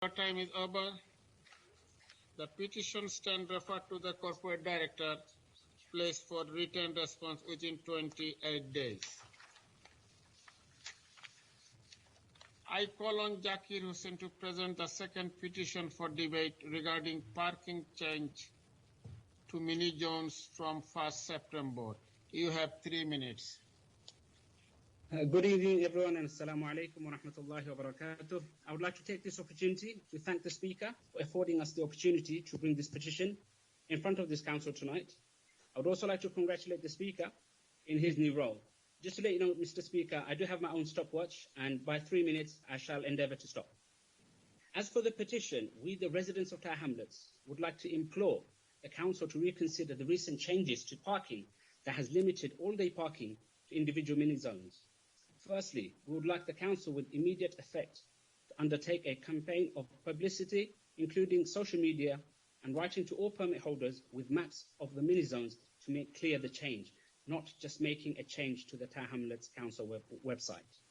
your time is over. The petition stand referred to the corporate director, placed for written response within 28 days. I call on Zakir Hussain to present the second petition for debate regarding parking change to mini zones from 1st September. You have 3 minutes. Good evening, everyone, and assalamu alaikum wa rahmatullahi wa barakatuh. I would like to take this opportunity to thank the Speaker for affording us the opportunity to bring this petition in front of this Council tonight. I would also like to congratulate the Speaker in his new role. Just to let you know, Mr. Speaker, I do have my own stopwatch, and by 3 minutes, I shall endeavour to stop. As for the petition, we, the residents of Tower Hamlets, would like to implore the Council to reconsider the recent changes to parking that has limited all-day parking to individual mini-zones. Firstly, we would like the Council with immediate effect to undertake a campaign of publicity, including social media, and writing to all permit holders with maps of the mini-zones to make clear the change, not just making a change to the Tower Hamlets Council website.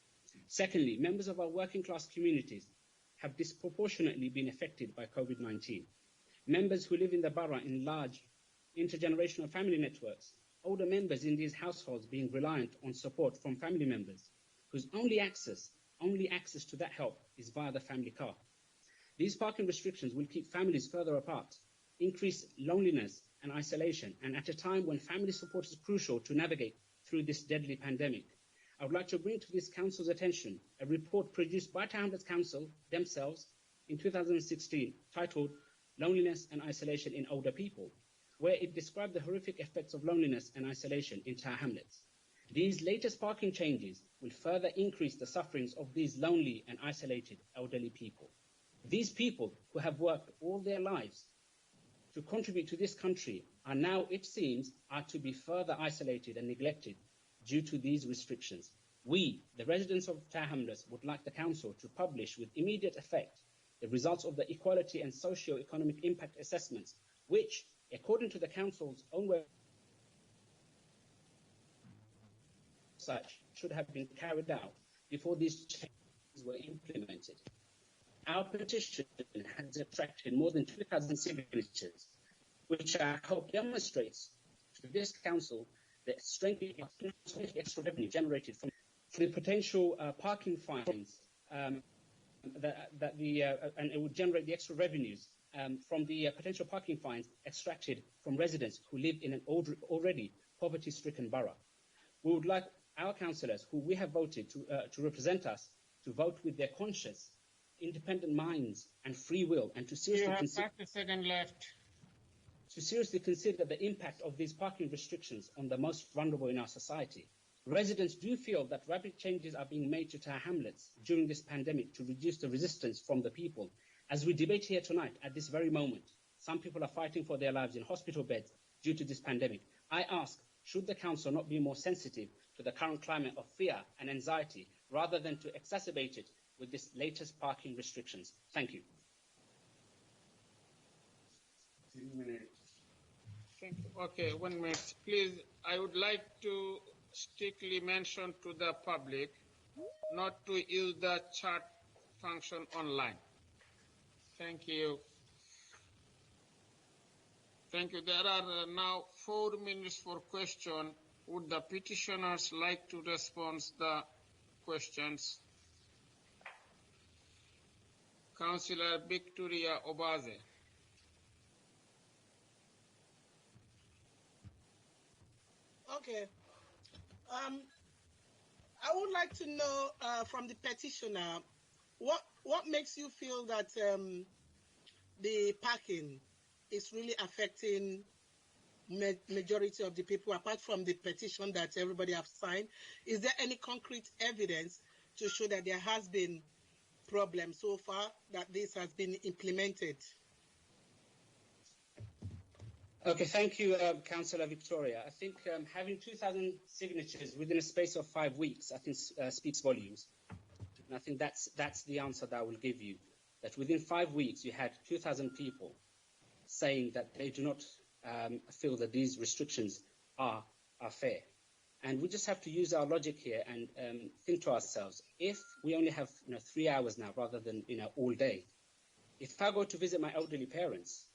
Secondly, members of our working class communities have disproportionately been affected by COVID-19. Members who live in the borough in large intergenerational family networks, older members in these households being reliant on support from family members, whose only access to that help is via the family car. These parking restrictions will keep families further apart, increase loneliness and isolation, and at a time when family support is crucial to navigate through this deadly pandemic. I would like to bring to this Council's attention a report produced by Tower Hamlets Council themselves in 2016 titled Loneliness and Isolation in Older People, where it described the horrific effects of loneliness and isolation in Tower Hamlets. These latest parking changes will further increase the sufferings of these lonely and isolated elderly people. These people who have worked all their lives to contribute to this country are now, it seems, to be further isolated and neglected due to these restrictions. We, the residents of Tower Hamlets, would like the Council to publish with immediate effect the results of the equality and socio-economic impact assessments, which, according to the Council's own website, should have been carried out before these changes were implemented. Our petition has attracted more than 2,000 signatures, which I hope demonstrates to this Council the strength of extra revenue generated from the potential parking fines, and it would generate the extra revenues from the potential parking fines extracted from residents who live in an already poverty-stricken borough. We would like our councillors, who we have voted to represent us, to vote with their conscience, independent minds and free will, and to seriously consider the impact of these parking restrictions on the most vulnerable in our society. Residents do feel that rapid changes are being made to Tower Hamlets during this pandemic to reduce the resistance from the people. As we debate here tonight, at this very moment, some people are fighting for their lives in hospital beds due to this pandemic. I ask, should the Council not be more sensitive to the current climate of fear and anxiety rather than to exacerbate it with this latest parking restrictions? Thank you. 3 minutes. Thank you. Okay, 1 minute. Please, I would like to strictly mention to the public not to use the chat function online. Thank you. Thank you. There are now 4 minutes for question. Would the petitioners like to respond to the questions? Councillor Victoria Obaze. Okay. I would like to know from the petitioner what makes you feel that the parking is really affecting majority of the people, apart from the petition that everybody have signed. Is there any concrete evidence to show that there has been problem so far that this has been implemented? Okay, thank you, Councillor Victoria. I think having 2,000 signatures within a space of 5 weeks, I think speaks volumes. And I think that's the answer that I will give you. That within 5 weeks, you had 2,000 people saying that they do not feel that these restrictions are fair. And we just have to use our logic here and think to ourselves, if we only have 3 hours now rather than all day, If I go to visit my elderly parents,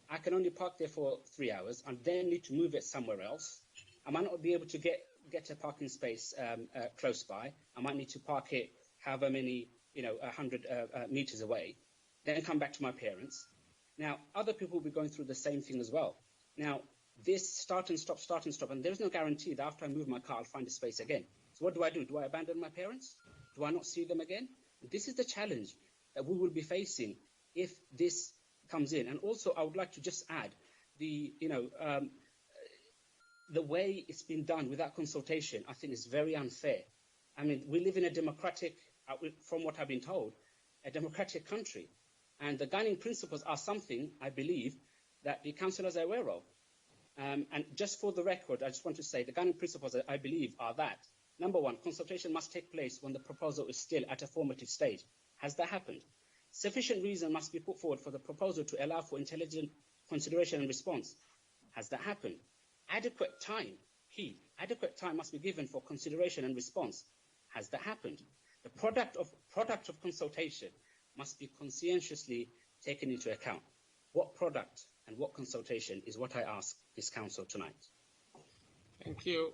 I can only park there for 3 hours and then need to move it somewhere else. I might not be able to get a parking space close by. I might need to park it however many, 100 meters away, then come back to my parents. Now, other people will be going through the same thing as well. Now, this start and stop, and there's no guarantee that after I move my car, I'll find a space again. So what do? Do I abandon my parents? Do I not see them again? This is the challenge that we will be facing if this comes in. And also, I would like to just add the way it's been done without consultation, I think is very unfair. I mean, we live in a democratic, from what I've been told, a democratic country. And the guiding principles are something, I believe, that the councillors are aware of. And just for the record, I just want to say the guiding principles, I believe, are that, number one, consultation must take place when the proposal is still at a formative stage. Has that happened? Sufficient reason must be put forward for the proposal to allow for intelligent consideration and response. Has that happened? Adequate time, adequate time must be given for consideration and response. Has that happened? The product of consultation must be conscientiously taken into account. What product and what consultation is what I ask this council tonight. Thank you.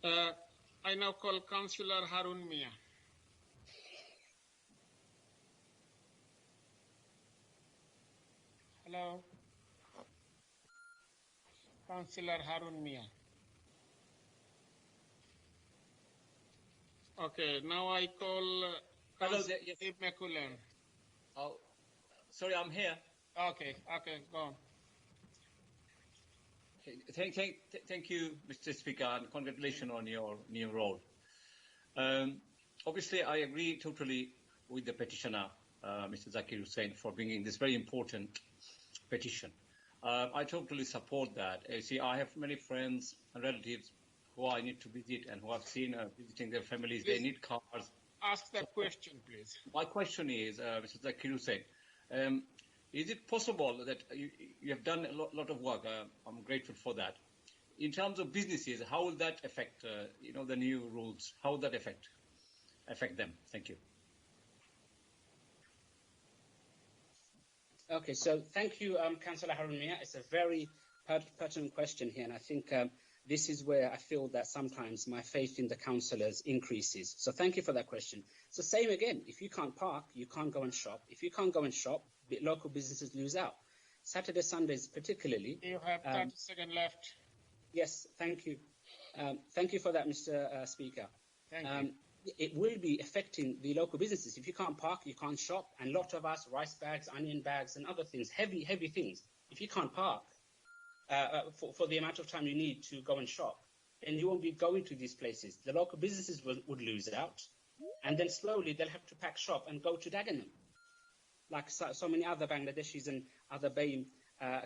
I now call Councillor Harun Mia. Hello. Councillor Harun Mia. Okay, now I call Councillor Mekulen. Oh, sorry, I'm here. Okay, go on. Okay, thank you, Mr. Speaker, and congratulations on your new role. Obviously, I agree totally with the petitioner, Mr. Zakir Hussain, for bringing this very important petition. I totally support that. You see, I have many friends and relatives who I need to visit and who I've seen visiting their families. Please, they need cars. Ask that question, please. My question is, Mr. Zakir Hussain, is it possible that you have done a lot of work? I'm grateful for that. In terms of businesses, how will that affect, the new rules? How will that affect them? Thank you. Okay, so thank you, Councillor Harun Mia. It's a very pertinent question here, and I think this is where I feel that sometimes my faith in the councillors increases. So thank you for that question. So same again, if you can't park, you can't go and shop. If you can't go and shop, local businesses lose out. Saturday, Sundays particularly. You have 30 seconds left. Yes, thank you. Thank you for that, Mr. Speaker. Thank you. It will be affecting the local businesses. If you can't park, you can't shop. And a lot of us, rice bags, onion bags, and other things, heavy things. If you can't park for the amount of time you need to go and shop, then you won't be going to these places. The local businesses would lose out. And then slowly they'll have to pack shop and go to Dagenham, like so many other Bangladeshis and other BAME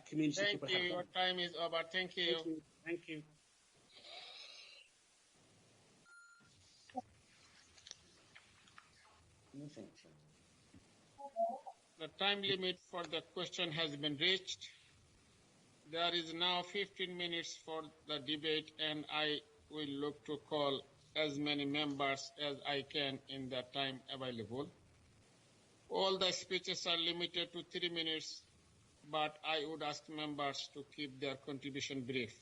community people have done. Your time is over. Thank you. Thank you. The time limit for the question has been reached. There is now 15 minutes for the debate, and I will look to call as many members as I can in the time available. All the speeches are limited to 3 minutes, but I would ask members to keep their contribution brief.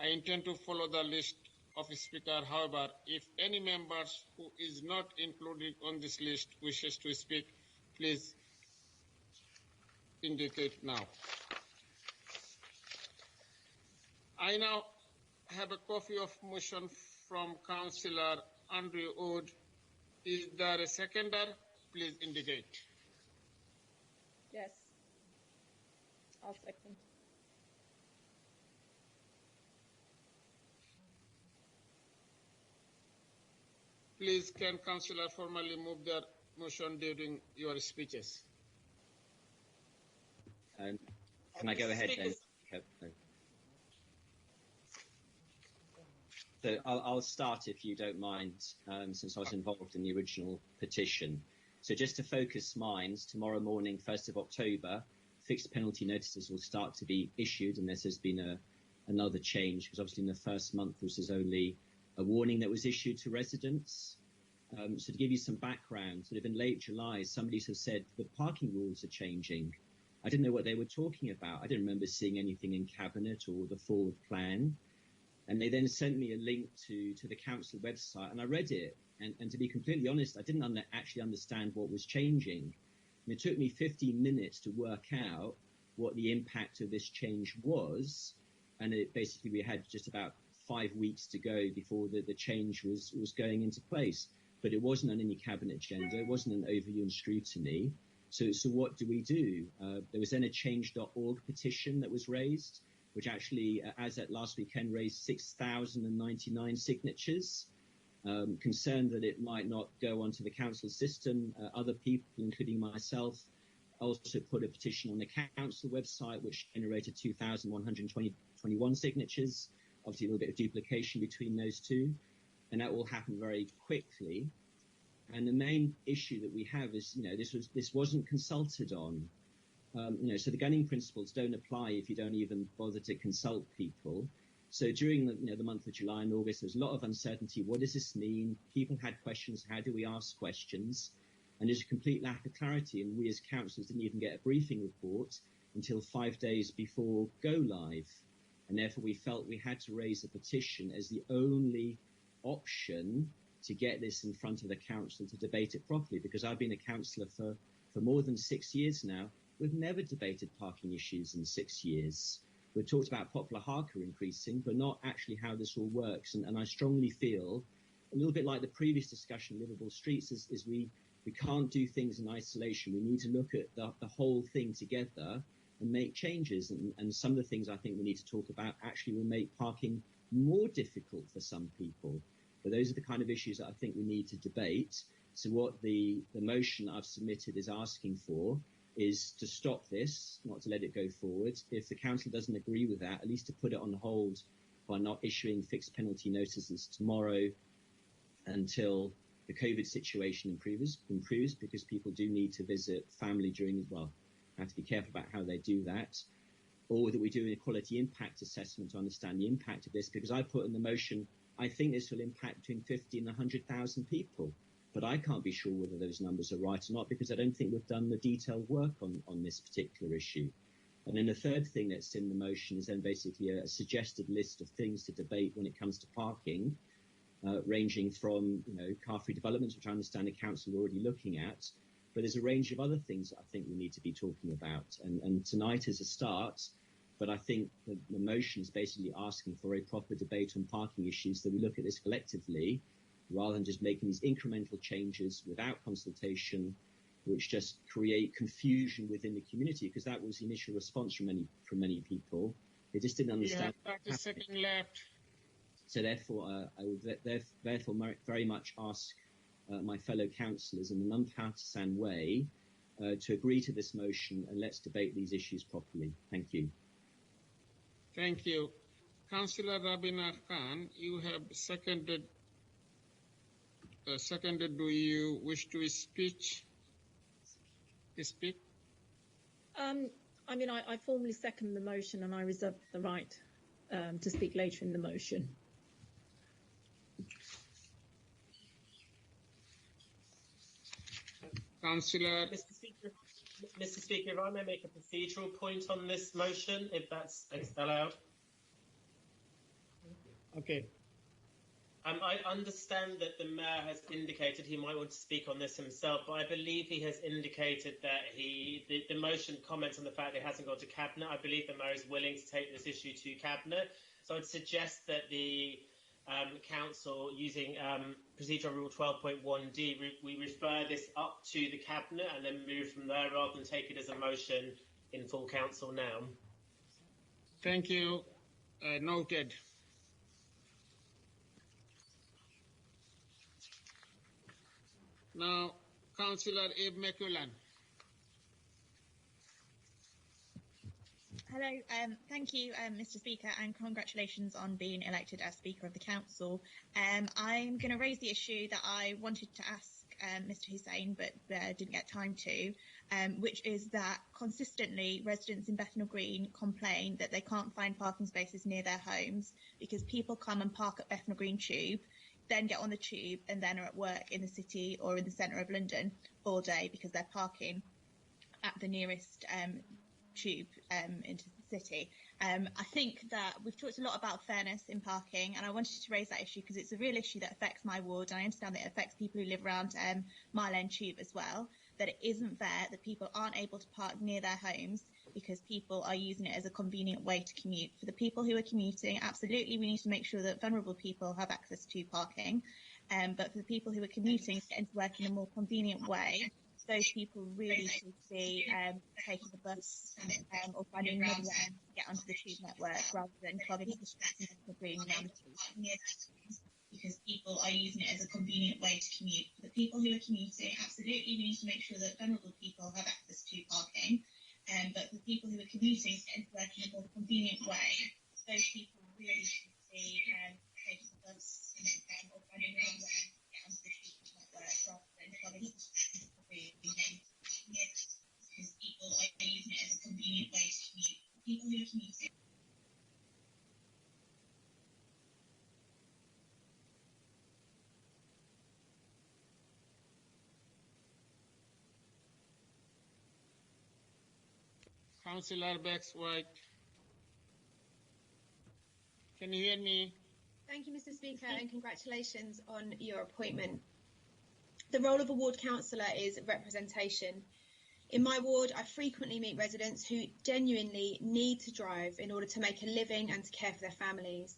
I intend to follow the list of speakers. However, if any members who is not included on this list wishes to speak, please indicate now. I now have a copy of motion from Councillor Andrew Wood. Is there a seconder? Please indicate. Yes. I'll second. Please, can Councillor formally move their motion during your speeches? Can I go ahead then? So I'll start if you don't mind, since I was involved in the original petition. So just to focus minds, tomorrow morning, 1st of October, fixed penalty notices will start to be issued, and this has been another change, because obviously in the first month there was only a warning that was issued to residents. So to give you some background, sort of in late July, somebody sort of said the parking rules are changing. I didn't know what they were talking about. I didn't remember seeing anything in Cabinet or the forward plan. And they then sent me a link to the council website, and I read it. And to be completely honest, I didn't actually understand what was changing. And it took me 15 minutes to work out what the impact of this change was. And basically we had just about 5 weeks to go before the change was going into place. But it wasn't on any Cabinet agenda. It wasn't an overview and scrutiny. So what do we do? There was then a change.org petition that was raised, which actually, as at last weekend, raised 6,099 signatures. Concerned that it might not go onto the council system. Other people, including myself, also put a petition on the council website, which generated 2,121 signatures. Obviously, a little bit of duplication between those two. And that all happened very quickly. And the main issue that we have is, this wasn't consulted on. So the gunning principles don't apply if you don't even bother to consult people. So during the month of July and August, there was a lot of uncertainty. What does this mean? People had questions. How do we ask questions? And there's a complete lack of clarity. And we as councillors didn't even get a briefing report until 5 days before go live. And therefore we felt we had to raise a petition as the only option to get this in front of the council to debate it properly, because I've been a councillor for more than 6 years now. We've never debated parking issues in 6 years. We've talked about popular hardcore increasing, but not actually how this all works. And I strongly feel, a little bit like the previous discussion of livable streets, is we can't do things in isolation. We need to look at the whole thing together and make changes. And some of the things I think we need to talk about actually will make parking more difficult for some people. But those are the kind of issues that I think we need to debate. So what the motion I've submitted is asking for is to stop this, not to let it go forward. If the council doesn't agree with that, at least to put it on hold by not issuing fixed penalty notices tomorrow until the COVID situation improves, because people do need to visit family during, have to be careful about how they do that. Or that we do an equality impact assessment to understand the impact of this, because I put in the motion, I think this will impact between 50 and 100,000 people. But I can't be sure whether those numbers are right or not, because I don't think we've done the detailed work on this particular issue. And then the third thing that's in the motion is then basically a suggested list of things to debate when it comes to parking, ranging from, car-free developments, which I understand the council are already looking at. But there's a range of other things that I think we need to be talking about. And tonight is a start, but I think the motion is basically asking for a proper debate on parking issues, that we look at this collectively, rather than just making these incremental changes without consultation, which just create confusion within the community, because that was the initial response from many people. They just didn't understand. You have 30 seconds left. So therefore, I would therefore very much ask my fellow councillors in a non-partisan way to agree to this motion, and let's debate these issues properly. Thank you. Thank you. Councillor Rabina Khan, you have seconded. Do you wish to speak? I formally second the motion, and I reserve the right to speak later in the motion. Councillor. Mr. Speaker, if I may make a procedural point on this motion, if that's allowed. Okay. I understand that the Mayor has indicated he might want to speak on this himself, but I believe he has indicated that the motion comments on the fact that it hasn't gone to Cabinet. I believe the Mayor is willing to take this issue to Cabinet. So I'd suggest that the Council, using Procedural Rule 12.1d, we refer this up to the Cabinet and then move from there, rather than take it as a motion in full Council now. Thank you. Noted. Now, Councillor Abe McCullan. Hello, thank you, Mr. Speaker, and congratulations on being elected as Speaker of the Council. I'm going to raise the issue that I wanted to ask Mr. Hussain, but didn't get time to, which is that consistently residents in Bethnal Green complain that they can't find parking spaces near their homes because people come and park at Bethnal Green Tube then get on the tube and then are at work in the city or in the centre of London all day because they're parking at the nearest tube into the city. I think that we've talked a lot about fairness in parking, and I wanted to raise that issue because it's a real issue that affects my ward, and I understand that it affects people who live around Mile End Tube as well, that it isn't fair that people aren't able to park near their homes because people are using it as a convenient way to commute. For the people who are commuting, absolutely we need to make sure that vulnerable people have access to parking, but for the people who are commuting to get into work in a more convenient way, those people really should be taking the bus or finding another way to get onto the tube network rather than clogging the streets and being on the tube. Because people are using it as a convenient way to commute. For the people who are commuting, absolutely we need to make sure that vulnerable people have access to parking, but for people who are commuting to get into work in a more convenient way, those people really should be taking the bus or finding another way to get onto the tube network rather than clogging the streets. Because people are using it as a convenient way to commute. People who are commuting. Councillor Bex-White, can you hear me? Thank you, Mr. Speaker, and congratulations on your appointment. The role of a ward councillor is representation. In my ward, I frequently meet residents who genuinely need to drive in order to make a living and to care for their families.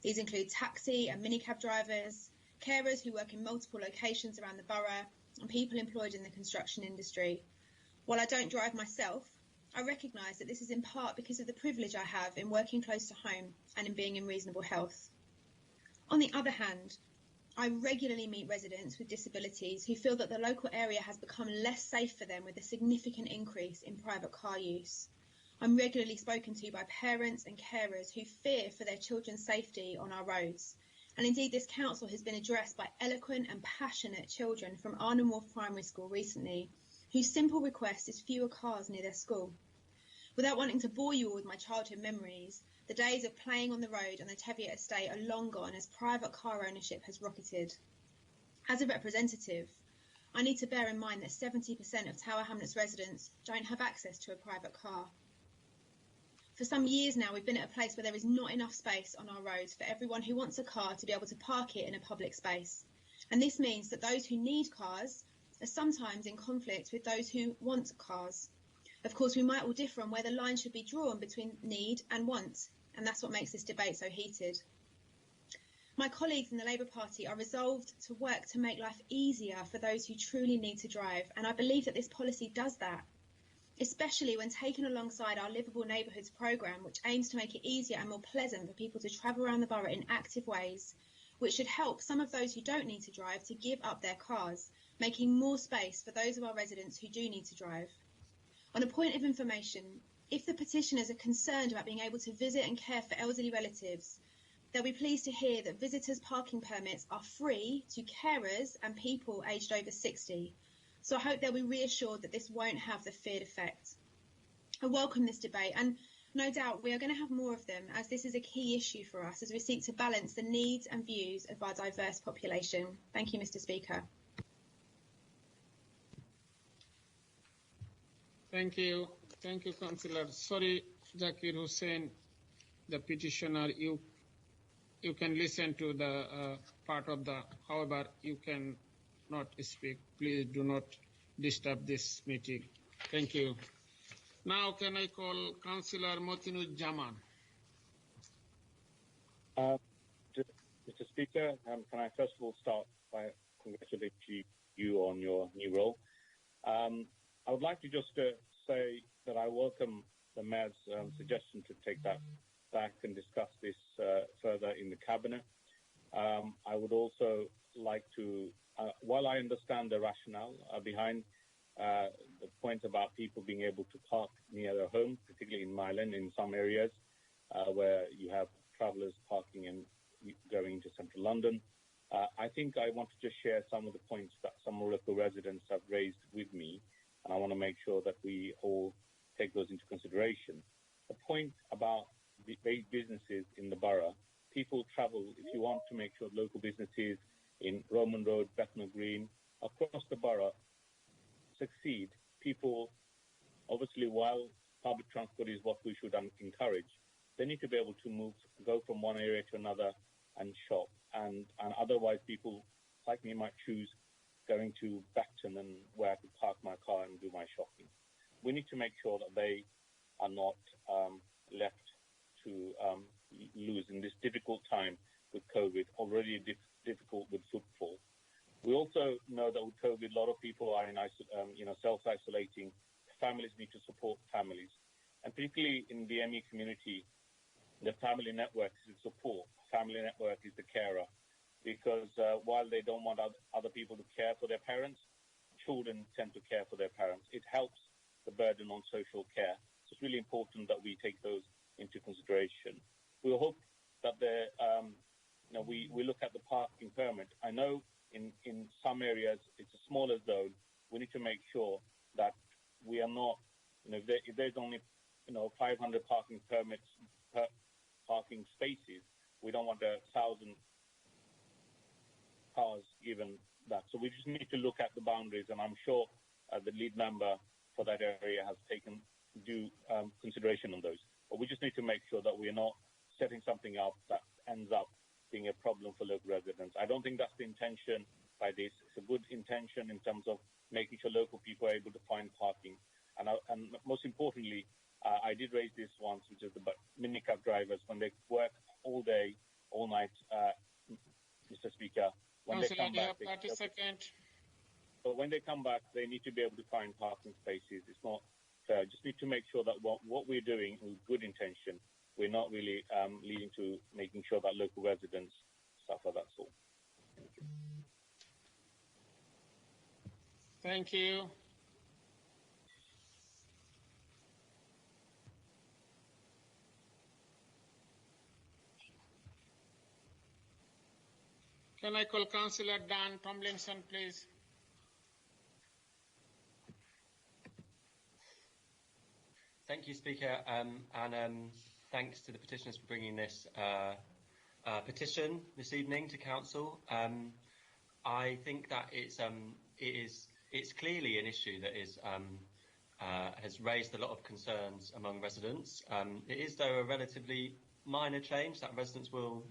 These include taxi and minicab drivers, carers who work in multiple locations around the borough, and people employed in the construction industry. While I don't drive myself, I recognise that this is in part because of the privilege I have in working close to home and in being in reasonable health. On the other hand, I regularly meet residents with disabilities who feel that the local area has become less safe for them with a significant increase in private car use. I'm regularly spoken to by parents and carers who fear for their children's safety on our roads. And indeed, this council has been addressed by eloquent and passionate children from Arnhem Wharf Primary School recently, whose simple request is fewer cars near their school. Without wanting to bore you all with my childhood memories, the days of playing on the road on the Teviot estate are long gone as private car ownership has rocketed. As a representative, I need to bear in mind that 70% of Tower Hamlets residents don't have access to a private car. For some years now, we've been at a place where there is not enough space on our roads for everyone who wants a car to be able to park it in a public space. And this means that those who need cars are sometimes in conflict with those who want cars. Of course, we might all differ on where the line should be drawn between need and want, and that's what makes this debate so heated. My colleagues in the Labour Party are resolved to work to make life easier for those who truly need to drive, and I believe that this policy does that, especially when taken alongside our Livable Neighbourhoods programme, which aims to make it easier and more pleasant for people to travel around the borough in active ways, which should help some of those who don't need to drive to give up their cars, making more space for those of our residents who do need to drive. On a point of information, if the petitioners are concerned about being able to visit and care for elderly relatives, they'll be pleased to hear that visitors' parking permits are free to carers and people aged over 60. So I hope they'll be reassured that this won't have the feared effect. I welcome this debate, and no doubt we are going to have more of them, as this is a key issue for us as we seek to balance the needs and views of our diverse population. Thank you, Mr. Speaker. Thank you, Councillor. Sorry, Zakir Hussain, the petitioner, you can listen to the part of the, however, you can not speak. Please do not disturb this meeting. Thank you. Now can I call Councillor Motinud Jaman? Mr. Speaker, can I first of all start by congratulating you on your new role? I would like to just say that I welcome the Mayor's suggestion to take that back and discuss this further in the Cabinet. I would also like to, while I understand the rationale behind the point about people being able to park near their home, particularly in Mile End in some areas where you have travellers parking and going into central London, I think I want to just share some of the points that some local residents have raised with me, and I want to make sure that we all take those into consideration. The point about the businesses in the borough, people travel, if you want to make sure local businesses in Roman Road, Bethnal Green, across the borough succeed, people, obviously, while public transport is what we should encourage, they need to be able to go from one area to another and shop. And otherwise, people like me might choose going to Beckton and where I could park my car and do my shopping. We need to make sure that they are not left to lose in this difficult time with COVID, already difficult with footfall. We also know that with COVID, a lot of people are in self-isolating. Families need to support families. And particularly in the ME community, the family network is the support. Family network is the carer. Because while they don't want other people to care for their parents, children tend to care for their parents. It helps the burden on social care. So it's really important that we take those into consideration. We hope that we look at the parking permit. I know in some areas it's a smaller zone. We need to make sure that we are not, if there's only 500 parking permits per parking spaces, we don't want 1,000 cars given that. So we just need to look at the boundaries, and I'm sure the lead member for that area has taken due consideration on those. But we just need to make sure that we're not setting something up that ends up being a problem for local residents. I don't think that's the intention by this. It's a good intention in terms of making sure local people are able to find parking. And most importantly, I did raise this once, which is the minicab drivers, when they work all day, all night, Mr. Speaker, when they come back, but when they come back, they need to be able to find parking spaces. It's not fair. Just need to make sure that what we're doing with good intention, we're not really leading to making sure that local residents suffer. That's all. Thank you. Can I call Councillor Dan Tomlinson, please? Thank you, Speaker, and thanks to the petitioners for bringing this petition this evening to Council. I think that it's clearly an issue that has raised a lot of concerns among residents. It is, though, a relatively minor change that residents will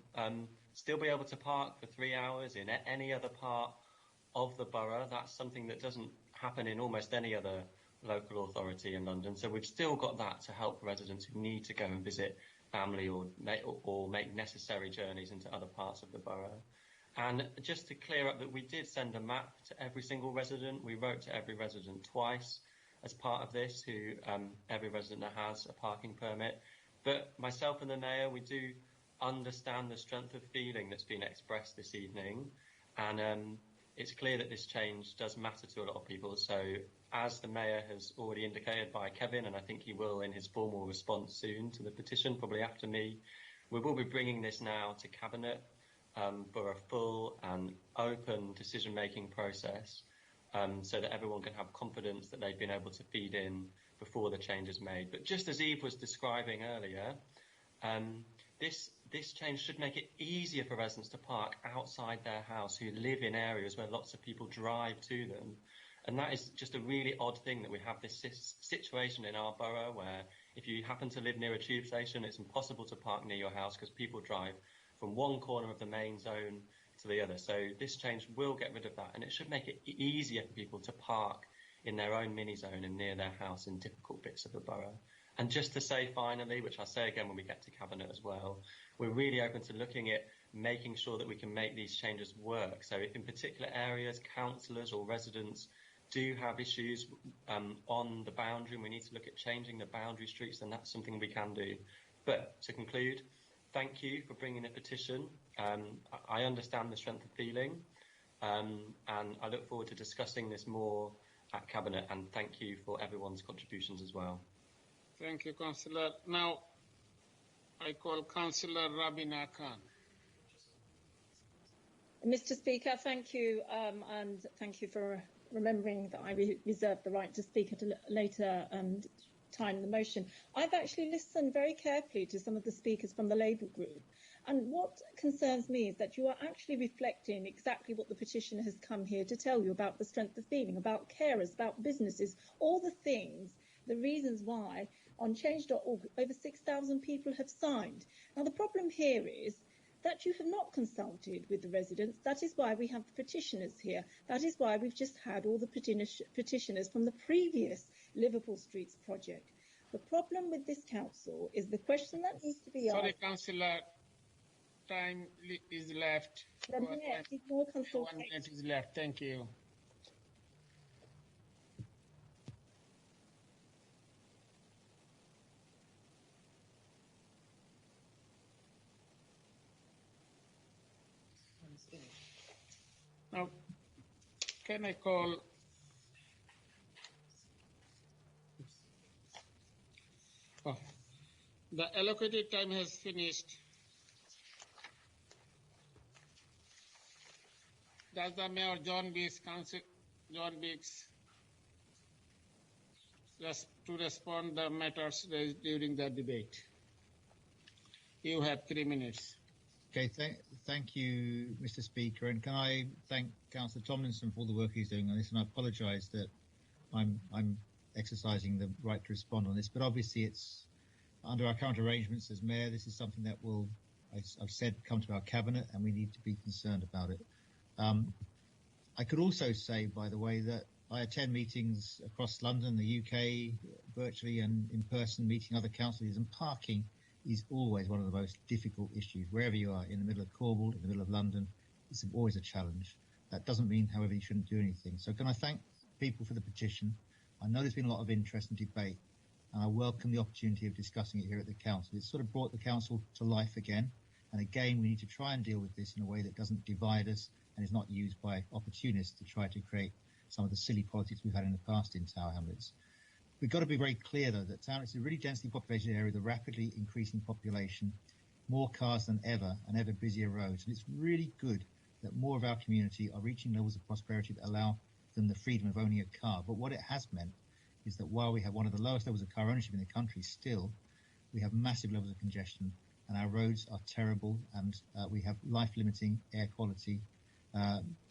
still be able to park for 3 hours in any other part of the borough. That's something that doesn't happen in almost any other local authority in London. So we've still got that to help residents who need to go and visit family or make necessary journeys into other parts of the borough. And just to clear up that we did send a map to every single resident. We wrote to every resident twice as part of this, every resident that has a parking permit. But myself and the Mayor, we do understand the strength of feeling that's been expressed this evening. And it's clear that this change does matter to a lot of people. So as the Mayor has already indicated by Kevin, and I think he will in his formal response soon to the petition, probably after me, we will be bringing this now to Cabinet for a full and open decision-making process so that everyone can have confidence that they've been able to feed in before the change is made. But just as Eve was describing earlier, this change should make it easier for residents to park outside their house who live in areas where lots of people drive to them. And that is just a really odd thing that we have this situation in our borough where if you happen to live near a tube station, it's impossible to park near your house because people drive from one corner of the main zone to the other. So this change will get rid of that, and it should make it easier for people to park in their own mini zone and near their house in difficult bits of the borough. And just to say finally, which I'll say again when we get to Cabinet as well, we're really open to looking at making sure that we can make these changes work. So if in particular areas, councillors or residents do have issues on the boundary and we need to look at changing the boundary streets, then that's something we can do. But to conclude, thank you for bringing the petition. I understand the strength of feeling and I look forward to discussing this more at Cabinet, and thank you for everyone's contributions as well. Thank you, Councillor. Now, I call Councillor Rabina Khan. Mr. Speaker, thank you, and thank you for remembering that I reserve the right to speak at a later time in the motion. I've actually listened very carefully to some of the speakers from the Labour group, And what concerns me is that you are actually reflecting exactly what the petitioner has come here to tell you about the strength of feeling, about carers, about businesses, all the things, the reasons why on change.org over 6,000 people have signed. Now, the problem here is that you have not consulted with the residents. That is why we have the petitioners here. That is why we've just had all the petitioners from the previous Liverpool Streets project. The problem with this council is the question that needs to be asked. Sorry, Councillor, time is left. 1 minute is more consultation. 1 minute is left. Thank you. Now, can I call? Oh, the allocated time has finished. Does the Mayor John Biggs, just to respond the matters raised during the debate? You have 3 minutes. Okay, thank you, Mr. Speaker, and can I thank Councillor Tomlinson for all the work he's doing on this, and I apologise that I'm exercising the right to respond on this, but obviously it's under our current arrangements as Mayor, this is something that will, I've said, come to our Cabinet, and we need to be concerned about it. I could also say, by the way, that I attend meetings across London, the UK, virtually and in person, meeting other councillors, and parking is always one of the most difficult issues. Wherever you are, in the middle of Cornwall, in the middle of London, it's always a challenge. That doesn't mean, however, you shouldn't do anything. So can I thank people for the petition? I know there's been a lot of interest and debate, and I welcome the opportunity of discussing it here at the Council. It's sort of brought the Council to life again, and again, we need to try and deal with this in a way that doesn't divide us and is not used by opportunists to try to create some of the silly politics we've had in the past in Tower Hamlets. We've got to be very clear, though, that Tower Hamlets is a really densely populated area with a rapidly increasing population, more cars than ever, and ever busier roads. And it's really good that more of our community are reaching levels of prosperity that allow them the freedom of owning a car. But what it has meant is that while we have one of the lowest levels of car ownership in the country, still we have massive levels of congestion, and our roads are terrible, and we have life-limiting air quality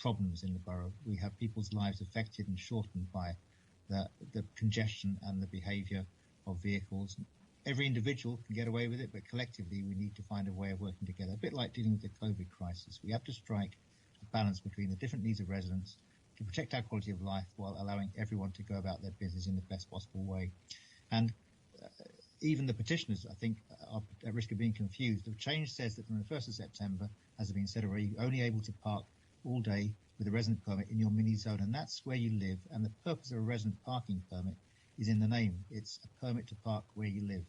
problems in the borough. We have people's lives affected and shortened by the congestion and the behaviour of vehicles. Every individual can get away with it, but collectively we need to find a way of working together, a bit like dealing with the COVID crisis. We have to strike a balance between the different needs of residents to protect our quality of life while allowing everyone to go about their business in the best possible way. And even the petitioners, I think, are at risk of being confused. The change says that from the 1st of September, as has been said already, you're only able to park all day with a resident permit in your mini zone, and that's where you live. And the purpose of a resident parking permit is in the name. It's a permit to park where you live.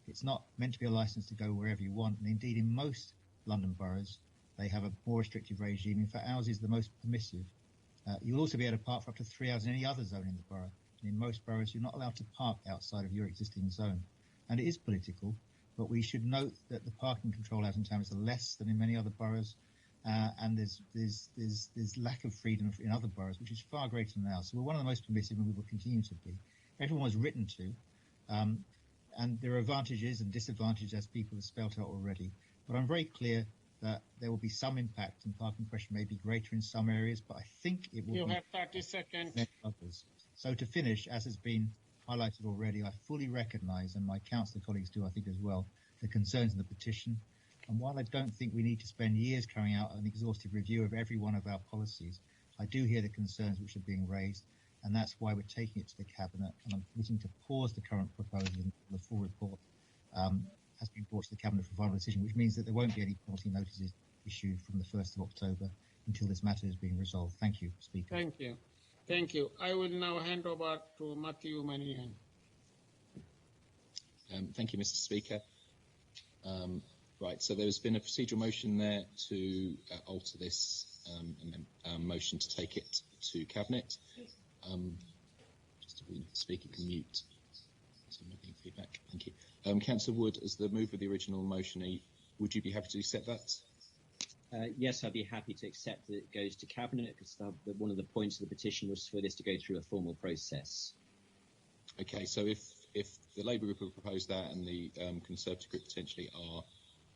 It's not meant to be a license to go wherever you want. And indeed, in most London boroughs, they have a more restrictive regime. In fact, ours is the most permissive. You'll also be able to park for up to 3 hours in any other zone in the borough. And in most boroughs, you're not allowed to park outside of your existing zone. And it is political, but we should note that the parking control out in town is less than in many other boroughs. And there's lack of freedom in other boroughs, which is far greater than ours. So we're one of the most permissive, and we will continue to be. Everyone was written to, and there are advantages and disadvantages, as people have spelt out already. But I'm very clear that there will be some impact, and parking pressure may be greater in some areas, but I think it will You be have 30 seconds. others. So to finish, as has been highlighted already, I fully recognise, and my councillor colleagues do, I think, as well, the concerns in the petition. And while I don't think we need to spend years carrying out an exhaustive review of every one of our policies, I do hear the concerns which are being raised, and that's why we're taking it to the Cabinet, and I'm looking to pause the current proposal until the full report has been brought to the Cabinet for final decision, which means that there won't be any penalty notices issued from the 1st of October until this matter is being resolved. Thank you, Speaker. Thank you. Thank you. I will now hand over to Matthew Manihan. Thank you, Mr. Speaker. Right, so there's been a procedural motion there to alter this and then motion to take it to Cabinet. Just so the Speaker can mute. So I'm not getting feedback. Thank you. Councillor Wood, as the mover of the original motion, would you be happy to accept that? Yes, I'd be happy to accept that it goes to Cabinet, because one of the points of the petition was for this to go through a formal process. Okay, so if the Labour Group have proposed that and the Conservative Group potentially are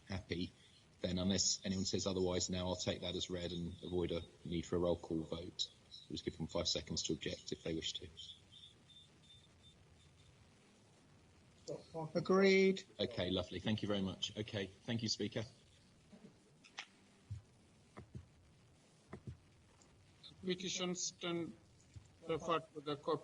happy, then unless anyone says otherwise now, I'll take that as read and avoid a need for a roll call vote. We'll just give them 5 seconds to object if they wish to. Agreed. Okay, lovely. Thank you very much. Okay, thank you, Speaker. Petitions referred to the court.